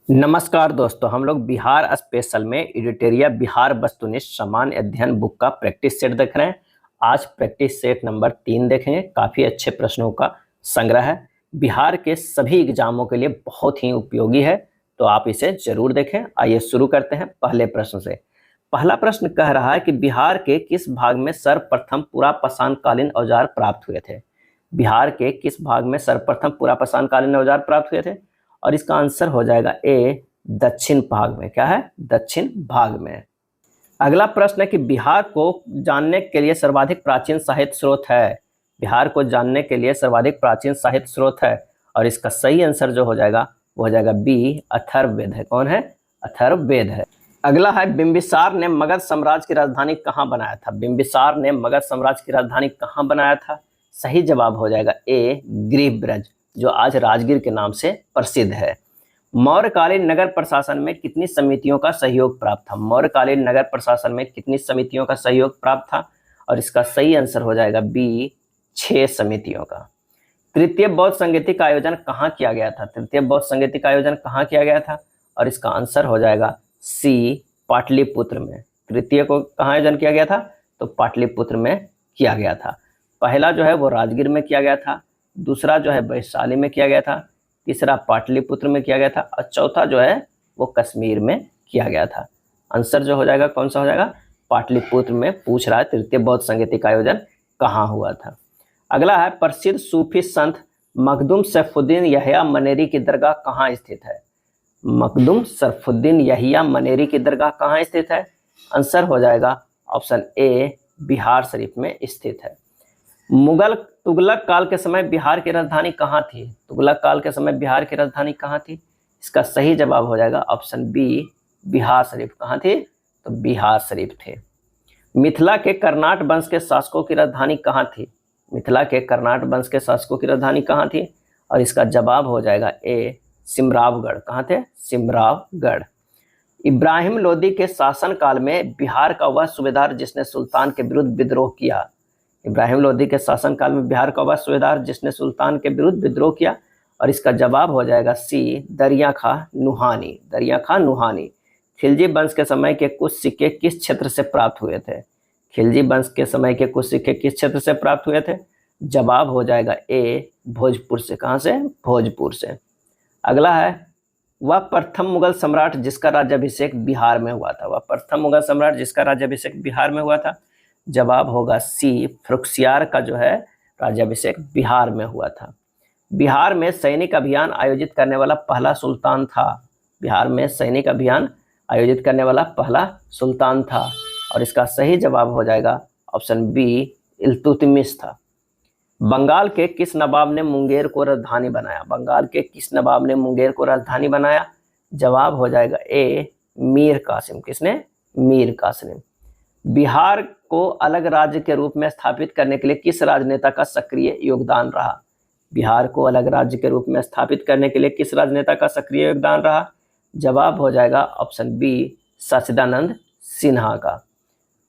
नमस्कार दोस्तों, हम लोग बिहार स्पेशल में एडिटोरिया बिहार वस्तुनिष्ठ सामान्य अध्ययन बुक का प्रैक्टिस सेट देख रहे हैं। आज प्रैक्टिस सेट नंबर 3 देखेंगे। काफ़ी अच्छे प्रश्नों का संग्रह है, बिहार के सभी एग्जामों के लिए बहुत ही उपयोगी है, तो आप इसे जरूर देखें। आइए शुरू करते हैं पहले प्रश्न से। पहला प्रश्न कह रहा है कि बिहार के किस भाग में सर्वप्रथम पुरापाषाणकालीन औजार प्राप्त हुए थे। बिहार के किस भाग में सर्वप्रथम पुरापाषाणकालीन औजार प्राप्त हुए थे, और इसका आंसर हो जाएगा ए, दक्षिण भाग में। क्या है? दक्षिण भाग में। अगला प्रश्न है कि बिहार को जानने के लिए सर्वाधिक प्राचीन साहित्य स्रोत है। बिहार को जानने के लिए सर्वाधिक प्राचीन साहित्य स्रोत है, और इसका सही आंसर जो हो जाएगा वो हो जाएगा बी, अथर्ववेद है। कौन है? अथर्ववेद है। अगला है बिंबिसार ने मगध साम्राज्य की राजधानी कहाँ बनाया था। बिंबिसार ने मगध साम्राज्य की राजधानी कहाँ बनाया था? सही जवाब हो जाएगा ए, गृहब्रज, जो आज राजगीर के नाम से प्रसिद्ध है। मौर्यकालीन नगर प्रशासन में कितनी समितियों का सहयोग प्राप्त था। मौर्यकालीन नगर प्रशासन में कितनी समितियों का सहयोग प्राप्त था, और इसका सही आंसर हो जाएगा बी, 6 समितियों का। तृतीय बौद्ध संगीति का आयोजन कहाँ किया गया था। तृतीय बौद्ध संगीति का आयोजन कहाँ किया गया था, और इसका आंसर हो जाएगा सी, पाटलिपुत्र में। तृतीय को कहाँ आयोजन किया गया था? तो पाटलिपुत्र में किया गया था। पहला जो है वो राजगीर में किया गया था, दूसरा जो है वैशाली में किया गया था, तीसरा पाटलिपुत्र में किया गया था, और चौथा जो है वो कश्मीर में किया गया था। आंसर जो हो जाएगा कौन सा हो जाएगा? पाटलिपुत्र में पूछ रहा है तृतीय बौद्ध संगीति का आयोजन कहाँ हुआ था। अगला है प्रसिद्ध सूफी संत मखदूम सैफुद्दीन यहिया मनेरी की दरगाह कहाँ स्थित है। मखदूम सैफुद्दीन यहिया मनेरी की दरगाह कहाँ स्थित है? आंसर हो जाएगा ऑप्शन ए, बिहार शरीफ में स्थित है। मुगल तुगलक काल के समय बिहार की राजधानी कहाँ थी। तुगलक काल के समय बिहार की राजधानी कहाँ थी? इसका सही जवाब हो जाएगा ऑप्शन बी, बिहार शरीफ। कहाँ थी? तो बिहार शरीफ थे। मिथिला के कर्नाट वंश के शासकों की राजधानी कहाँ थी। मिथिला के कर्नाट वंश के शासकों की राजधानी कहाँ थी, और इसका जवाब हो जाएगा ए, सिमरावगढ़। कहाँ थे? सिमरावगढ़। इब्राहिम लोदी के शासन काल में बिहार का वह सूबेदार जिसने सुल्तान के विरुद्ध विद्रोह किया। इब्राहिम लोदी के शासनकाल में बिहार का वह सूबेदार जिसने सुल्तान के विरुद्ध विद्रोह किया, और इसका जवाब हो जाएगा सी, दरिया खां नुहानी। दरिया खां नुहानी। खिलजी वंश के समय के कुछ सिक्के किस क्षेत्र से प्राप्त हुए थे। खिलजी वंश के समय के कुछ सिक्के किस क्षेत्र से प्राप्त हुए थे? जवाब हो जाएगा ए, भोजपुर से। कहाँ से? भोजपुर से। अगला है वह प्रथम मुगल सम्राट जिसका राज्याभिषेक बिहार में हुआ था। वह प्रथम मुगल सम्राट जिसका राज्याभिषेक बिहार में हुआ था। जवाब होगा सी, फर्रुखसियार का जो है राज्याभिषेक बिहार में हुआ था। बिहार में सैनिक अभियान आयोजित करने वाला पहला सुल्तान था। बिहार में सैनिक अभियान आयोजित करने वाला पहला सुल्तान था, और इसका सही जवाब हो जाएगा ऑप्शन बी, इल्तुतमिश था। बंगाल के किस नवाब ने मुंगेर को राजधानी बनाया। बंगाल के किस नवाब ने मुंगेर को राजधानी बनाया? जवाब हो जाएगा ए, मीर कासिम। किसने? मीर कासिम। बिहार को अलग राज्य के रूप में स्थापित करने के लिए किस राजनेता का सक्रिय योगदान रहा। बिहार को अलग राज्य के रूप में स्थापित करने के लिए किस राजनेता का सक्रिय योगदान रहा? जवाब हो जाएगा ऑप्शन बी, सच्चिदानंद सिन्हा का।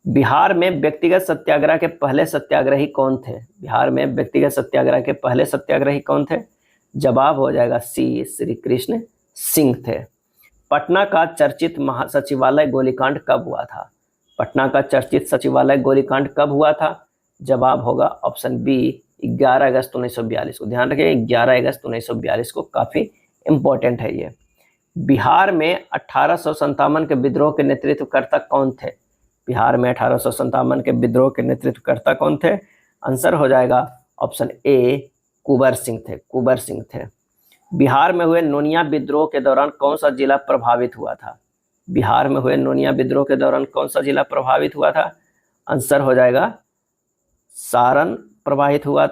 बिहार में व्यक्तिगत सत्याग्रह के पहले सत्याग्रही कौन थे। बिहार में व्यक्तिगत सत्याग्रह के पहले सत्याग्रही कौन थे? जवाब हो जाएगा सी, श्री कृष्ण सिंह थे। पटना का चर्चित महासचिवालय गोलीकांड कब हुआ था। पटना का चर्चित सचिवालय गोलीकांड कब हुआ था? जवाब होगा ऑप्शन बी, 11 अगस्त 1942 को। ध्यान रखिए 11 अगस्त 1942 को, काफ़ी इम्पोर्टेंट है ये। बिहार में 1857 के विद्रोह के नेतृत्वकर्ता कौन थे। बिहार में 1857 के विद्रोह के नेतृत्वकर्ता कौन थे? आंसर हो जाएगा ऑप्शन ए, कुंवर सिंह थे। कुंवर सिंह थे। बिहार में हुए नोनिया विद्रोह के दौरान कौन सा जिला प्रभावित हुआ था। बिहार में हुए नोनिया विद्रोह के दौरान कौन सा जिला प्रभावित हुआ था? आंसर हो जाएगा सारण प्रभावित हुआ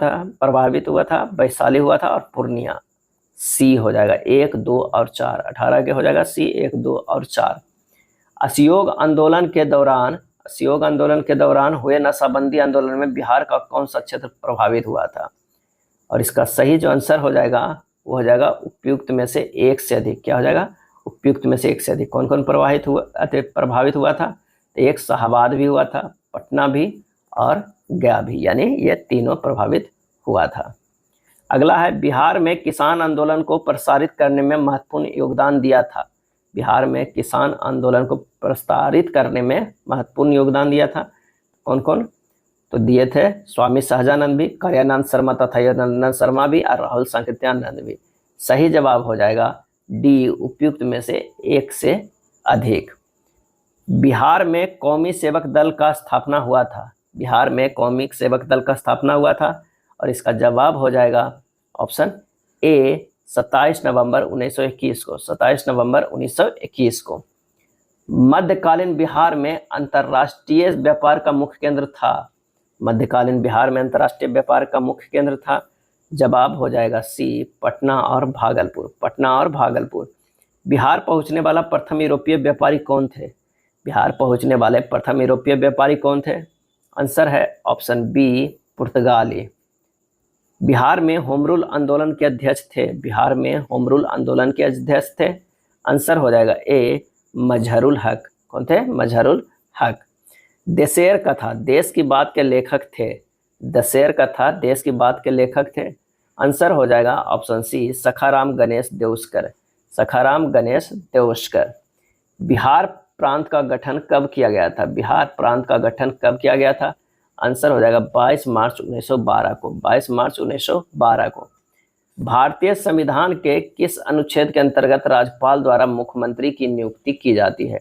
था, वैशाली हुआ था, और पूर्णिया। सी हो जाएगा 1, 2 और 4। 18 के हो जाएगा सी, 1, 2 और 4। असहयोग आंदोलन के दौरान हुए नशाबंदी आंदोलन में बिहार का कौन सा क्षेत्र प्रभावित हुआ था? और इसका सही जो आंसर हो जाएगा वो हो जाएगा उपयुक्त में से एक से अधिक। क्या हो जाएगा? उपयुक्त में से एक से अधिक। कौन कौन प्रभावित हुआ था? तो एक शाहाबाद भी हुआ था, पटना भी, और गया भी, यानी ये तीनों प्रभावित हुआ था। अगला है बिहार में किसान आंदोलन को प्रसारित करने में महत्वपूर्ण योगदान दिया था। बिहार में किसान आंदोलन को प्रस्तावित करने में महत्वपूर्ण योगदान दिया था? कौन कौन? तो दिए थे स्वामी सहजानंद भी, कार्यानंद शर्मा तथा योगानंद शर्मा भी और राहुल सांकृत्यानंद भी। सही जवाब हो जाएगा डी, उपयुक्त में से एक से अधिक। बिहार में कौमी सेवक दल का स्थापना हुआ था। बिहार में कौमी सेवक दल का स्थापना हुआ था और इसका जवाब हो जाएगा ऑप्शन ए 27 नवंबर 1921 को। 27 नवंबर 1921 को। मध्यकालीन बिहार में अंतर्राष्ट्रीय व्यापार का मुख्य केंद्र था। मध्यकालीन बिहार में अंतर्राष्ट्रीय व्यापार का मुख्य केंद्र था। जवाब हो जाएगा सी, पटना और भागलपुर। पटना और भागलपुर। बिहार पहुंचने वाला प्रथम यूरोपीय व्यापारी कौन थे? बिहार पहुंचने वाले प्रथम यूरोपीय व्यापारी कौन थे? आंसर है ऑप्शन बी, पुर्तगाली। बिहार में होम रूल आंदोलन के अध्यक्ष थे। बिहार में होम रूल आंदोलन के अध्यक्ष थे। आंसर हो जाएगा ए, मजहरुल हक। कौन थे? मजहरुल हक। देशेर कथा देश की बात के लेखक थे। देशेर कथा देश की बात के लेखक थे। आंसर हो जाएगा ऑप्शन सी, सखाराम गणेश देउस्कर। सखाराम गणेश देउस्कर। बिहार प्रांत का गठन कब किया गया था? बिहार प्रांत का गठन कब किया गया था? आंसर हो जाएगा 22 मार्च 1912 को। 22 मार्च 1912 को। भारतीय संविधान के किस अनुच्छेद के अंतर्गत राज्यपाल द्वारा मुख्यमंत्री की नियुक्ति की जाती है?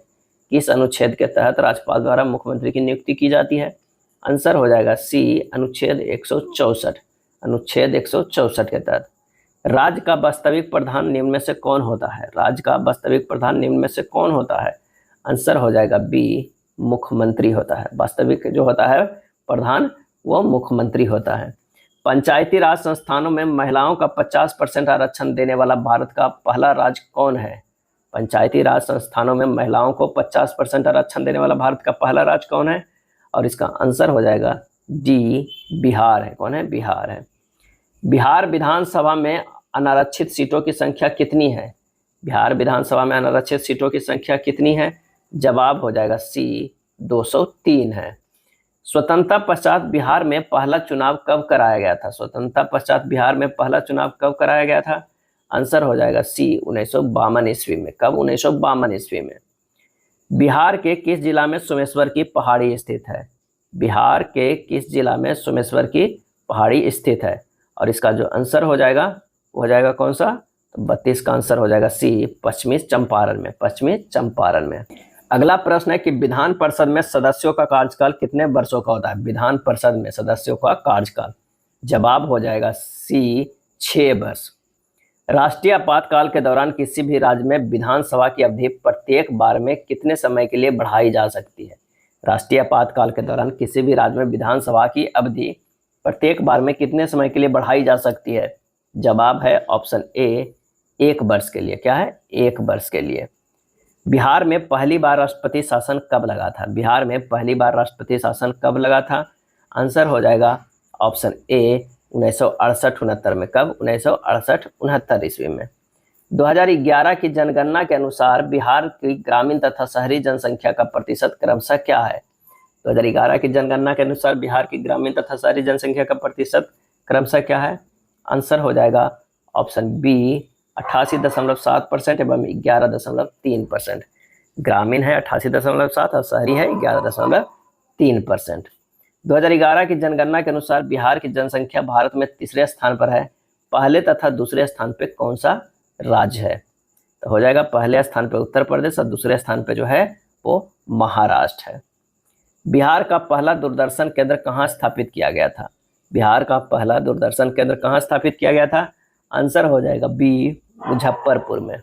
किस अनुच्छेद के तहत राज्यपाल द्वारा मुख्यमंत्री की नियुक्ति की जाती है? आंसर हो जाएगा सी, अनुच्छेद 164। अनुच्छेद 164 के तहत। राज्य का वास्तविक प्रधान निम्न में से कौन होता है? राज्य का वास्तविक प्रधान निम्न में से कौन होता है? आंसर हो जाएगा बी, मुख्यमंत्री होता है। वास्तविक जो होता है प्रधान वो मुख्यमंत्री होता है। पंचायती राज संस्थानों में महिलाओं का 50% आरक्षण देने वाला भारत का पहला राज्य कौन है? पंचायती राज संस्थानों में महिलाओं को 50% आरक्षण देने वाला भारत का पहला राज्य कौन है? और इसका आंसर हो जाएगा डी, बिहार है। कौन है? बिहार है। बिहार विधानसभा में अनारक्षित सीटों की संख्या कितनी है? बिहार विधानसभा में अनारक्षित सीटों की संख्या कितनी है? जवाब हो जाएगा सी, 203 है। स्वतंत्रता पश्चात बिहार में पहला चुनाव कब कराया गया था? स्वतंत्रता पश्चात बिहार में पहला चुनाव कब कराया गया था? आंसर हो जाएगा सी, 1952 ईस्वी में। कब? 1952 ईस्वी में। बिहार के किस जिला में सोमेश्वर की पहाड़ी स्थित है? बिहार के किस जिला में सोमेश्वर की पहाड़ी स्थित है? और इसका जो आंसर हो जाएगा वो हो जाएगा कौन सा? तो 32 का आंसर हो जाएगा सी, पश्चिमी चंपारण में। पश्चिमी चंपारण में। अगला प्रश्न है कि विधान परिषद में सदस्यों का कार्यकाल कितने वर्षों का होता है? विधान परिषद में सदस्यों का कार्यकाल। जवाब हो जाएगा सी, 6 वर्ष। राष्ट्रीय आपातकाल के दौरान किसी भी राज्य में विधानसभा की अवधि प्रत्येक बार में कितने समय के लिए बढ़ाई जा सकती है? राष्ट्रीय आपातकाल के दौरान किसी भी राज्य में विधानसभा की अवधि प्रत्येक बार में कितने समय के लिए बढ़ाई जा सकती है? जवाब है ऑप्शन ए, 1 वर्ष के लिए। क्या है? 1 वर्ष के लिए। बिहार में पहली बार राष्ट्रपति शासन कब लगा था? बिहार में पहली बार राष्ट्रपति शासन कब लगा था? आंसर हो जाएगा ऑप्शन ए, 1968-69 में। कब? 1968-69 ईस्वी में। 2011 की जनगणना के अनुसार बिहार की ग्रामीण तथा शहरी जनसंख्या का प्रतिशत क्रमशः क्या है? 2011 की जनगणना के अनुसार बिहार की ग्रामीण तथा शहरी जनसंख्या का प्रतिशत क्रमशः क्या है? आंसर हो जाएगा ऑप्शन बी, 88.7% एवं 11.3%। ग्रामीण है 88.7 और शहरी है 11.3%। 2011 की जनगणना के अनुसार बिहार की जनसंख्या भारत में तीसरे स्थान पर है। पहले तथा दूसरे स्थान पे कौन सा राज्य है? तो हो जाएगा पहले स्थान पे उत्तर प्रदेश और दूसरे स्थान पे जो है वो महाराष्ट्र है। बिहार का पहला दूरदर्शन केंद्र कहाँ स्थापित किया गया था? बिहार का पहला दूरदर्शन केंद्र कहाँ स्थापित किया गया था? आंसर हो जाएगा बी, मुजफ्फरपुर में।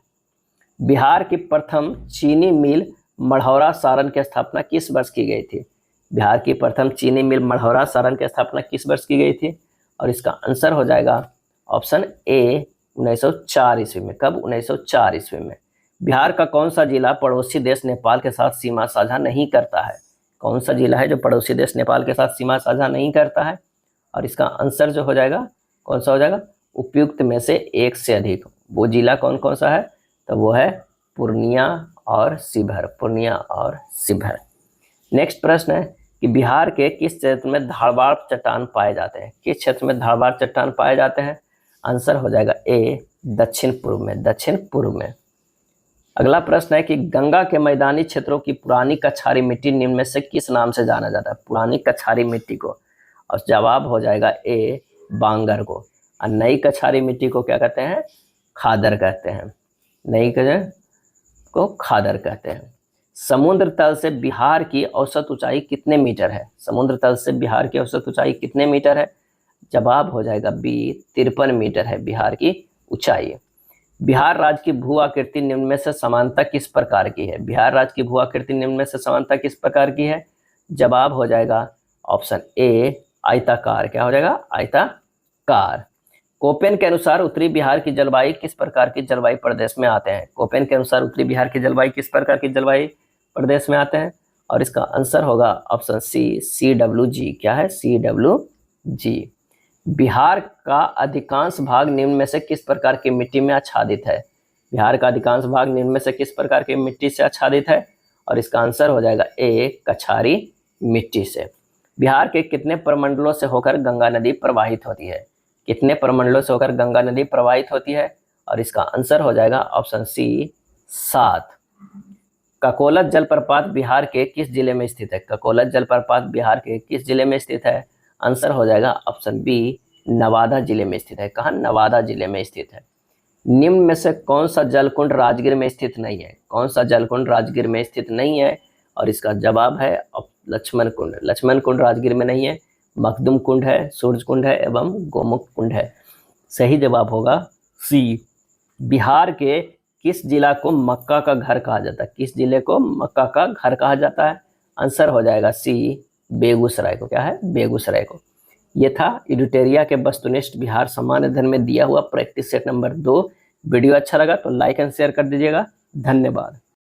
बिहार की प्रथम चीनी मिल मढ़ौरा सारण की स्थापना किस वर्ष की गई थी? बिहार की प्रथम चीनी मिल मढ़ौरा सारण की स्थापना किस वर्ष की गई थी? और इसका आंसर हो जाएगा ऑप्शन ए, 1904 ईस्वी में। कब? 1904 ईस्वी में। बिहार का कौन सा जिला पड़ोसी देश नेपाल के साथ सीमा साझा नहीं करता है? कौन सा जिला है जो पड़ोसी देश नेपाल के साथ सीमा साझा नहीं करता है? और इसका आंसर जो हो जाएगा कौन सा हो जाएगा? उपयुक्त में से एक से अधिक। वो जिला कौन कौन सा है? तो वो है पूर्णिया और शिवहर। पूर्णिया और शिवहर। नेक्स्ट प्रश्न है कि बिहार के किस क्षेत्र में धारवाड़ चट्टान पाए जाते हैं? किस क्षेत्र में धारवाड़ चट्टान पाए जाते हैं? आंसर हो जाएगा ए, दक्षिण पूर्व में। दक्षिण पूर्व में। अगला प्रश्न है कि गंगा के मैदानी क्षेत्रों की पुरानी कछारी मिट्टी निम्न में से किस नाम से जाना जाता है? पुरानी कछारी मिट्टी को, और जवाब हो जाएगा ए बांगर को, और नई कछारी मिट्टी को क्या कहते हैं? खादर कहते हैं। नई को खादर कहते हैं। समुद्र तल से बिहार की औसत ऊंचाई कितने मीटर है? समुद्र तल से बिहार की औसत ऊंचाई कितने मीटर है? जवाब हो जाएगा बी 53 मीटर है बिहार की ऊंचाई। बिहार राज्य की भू आकृति निम्न में से समानता किस प्रकार की है? बिहार राज्य की भू आकृति निम्न में से समानता किस प्रकार की है? जवाब हो जाएगा ऑप्शन ए आयताकार। क्या हो जाएगा? आयताकार। कोपेन के अनुसार उत्तरी बिहार की जलवायु किस प्रकार की जलवायु प्रदेश में आते हैं? कोपेन के अनुसार उत्तरी बिहार की जलवायु किस प्रकार की जलवायु प्रदेश में आते हैं? और इसका आंसर होगा ऑप्शन सी CWG। क्या है? CWG। बिहार का अधिकांश भाग निम्न में से किस प्रकार की मिट्टी में आच्छादित है? बिहार का अधिकांश भाग निम्न में से किस प्रकार की मिट्टी से आच्छादित है? और इसका आंसर हो जाएगा ए कछारी मिट्टी से। बिहार के कितने प्रमंडलों से होकर गंगा नदी प्रवाहित होती है? कितने प्रमंडलों से होकर गंगा नदी प्रवाहित होती है? और इसका आंसर हो जाएगा ऑप्शन सी 7। ककोलत जलप्रपात बिहार के किस जिले में स्थित है? ककोलत जलप्रपात बिहार के किस जिले में स्थित है? आंसर हो जाएगा ऑप्शन बी नवादा जिले में स्थित है। कहाँ? नवादा जिले में स्थित है। निम्न में से कौन सा जलकुंड राजगीर में स्थित नहीं है? कौन सा जलकुंड राजगीर में स्थित नहीं है? और इसका जवाब है लक्ष्मण कुंड। लक्ष्मण कुंड राजगीर में नहीं है। मखदुम कुंड है, सूरज कुंड है एवं गोमुख कुंड है। सही जवाब होगा सी। बिहार के किस जिला को मक्का का घर कहा जाता है? किस जिले को मक्का का घर कहा जाता है? आंसर हो जाएगा सी बेगूसराय को। क्या है? बेगूसराय को। ये था इडुटेरिया के वस्तुनिष्ठ बिहार सामान्य अध्ययन में दिया हुआ प्रैक्टिस सेट नंबर 2। वीडियो अच्छा लगा तो लाइक एंड शेयर कर दीजिएगा। धन्यवाद।